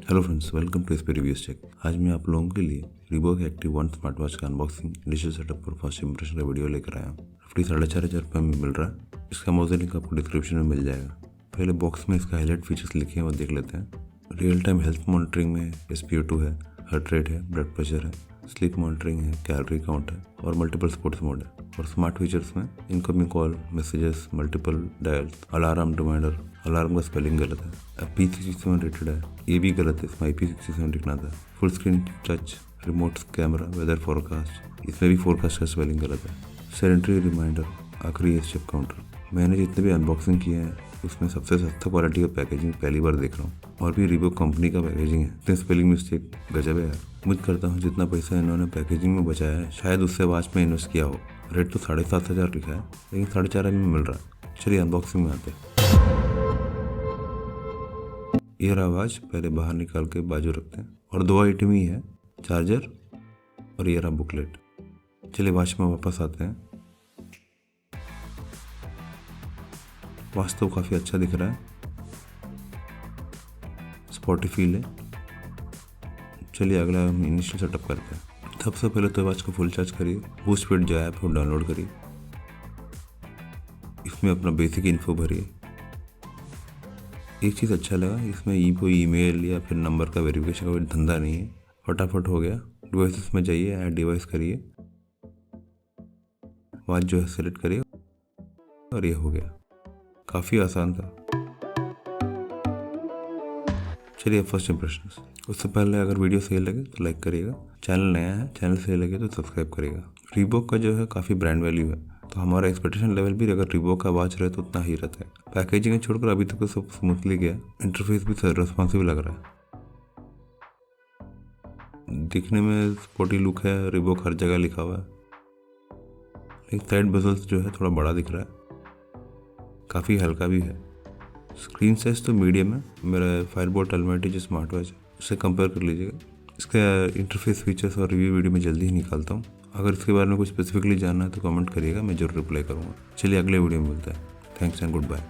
Hello friends, welcome to SP reviews check. आज मैं आप लोगों के लिए रीबॉक एक्टिव 1 स्मार्ट वॉच का अनबॉक्सिंग, इनिशियल सेटअप और फर्स्ट इंप्रेशन का वीडियो लेकर आया हूँ। रफली 4,500 में मिल रहा है। इसका अमेज़न लिंक आपको डिस्क्रिप्शन में मिल जाएगा। पहले बॉक्स में इसका हाईलाइट फीचर्स लिखे हैं वो देख लेते हैं। रियल टाइम हेल्थ मॉनिटरिंग में SpO2 है, हार्ट रेट है, ब्लड प्रेशर है, स्लीप मॉनिटरिंग है, कैलोरी काउंट है और मल्टीपल स्पोर्ट्स मोड है। और स्मार्ट फीचर्स में incoming call, messages, multiple dials, alarm reminder. Alarm का स्पेलिंग गलत है, IP67 रेटेड है, ये भी गलत है, इसमें IP67 लिखना था। Full screen touch, remote camera, weather forecast, इसमें भी फोरकास्ट का स्पेलिंग गलत है। सेडेंटरी रिमाइंडर, आखिरी स्टेप काउंटर। मैंने जितने भी अनबॉक्सिंग किए हैं उसमें सबसे सस्ता क्वालिटी का पैकेजिंग पहली बार देख रहा हूँ। और भी रीबॉक कंपनी का पैकेजिंग है, इतने स्पेलिंग मिस्टेक गजब है यार। उम्मीद करता हूँ जितना पैसा इन्होंने पैकेजिंग में बचाया है शायद उससे वॉच में इन्वेस्ट किया हो। रेट तो 7,500 लिखा है, लेकिन 4,500 में मिल रहा है। चलिए अनबॉक्सिंग में आते हैं। ये रहा वॉच, पहले बाहर निकाल के बाजू रखते हैं। और 2 आइटम ही है, चार्जर और ये रहा बुकलेट। चलिए वॉच में वापस आते हैं। वॉच तो काफ़ी अच्छा दिख रहा है, स्पॉटी फील है। चलिए अगला हम इनिशियल सेटअप करते हैं। सबसे पहले तो वॉच को फुल चार्ज करिए। बूस्ट फिट जो ऐप है वो डाउनलोड करिए। इसमें अपना बेसिक इन्फो भरिए। एक चीज़ अच्छा लगा, इसमें कोई ईमेल या फिर नंबर का वेरिफिकेशन का कोई धंधा नहीं है, फटाफट हो गया। डिवाइसेस में जाइए, ऐड डिवाइस करिए, वॉच जो है सेलेक्ट करिए और ये हो गया। काफ़ी आसान था। चलिए फर्स्ट इंप्रेशन। उससे पहले अगर वीडियो सही लगे तो लाइक करिएगा, चैनल नया है, चैनल सही लगे तो सब्सक्राइब करिएगा। रीबॉक का जो है काफ़ी ब्रांड वैल्यू है, तो हमारा एक्सपेक्टेशन लेवल भी अगर रीबॉक का वॉच रहे तो उतना ही रहता है। पैकेजिंग छोड़कर अभी तक तो सब स्मूथली गया, इंटरफेस भी रेस्पॉन्सिव लग रहा है। दिखने में स्पोर्टी लुक है, रीबॉक हर जगह लिखा हुआ है। एक साइड बेजल्स जो है थोड़ा बड़ा दिख रहा है, काफ़ी हल्का भी है। स्क्रीन साइज तो मीडियम है, मेरा फायरबोल्ट अल्माटी जो स्मार्ट वॉच है उससे कंपेयर कर लीजिएगा। इसका इंटरफेस फीचर्स और रिव्यू वीडियो में जल्दी ही निकालता हूँ। अगर इसके बारे में कुछ स्पेसिफिकली जानना है तो कमेंट करिएगा, मैं जरूर रिप्लाई करूँगा। चलिए अगले वीडियो में मिलता है। Thanks and good bye.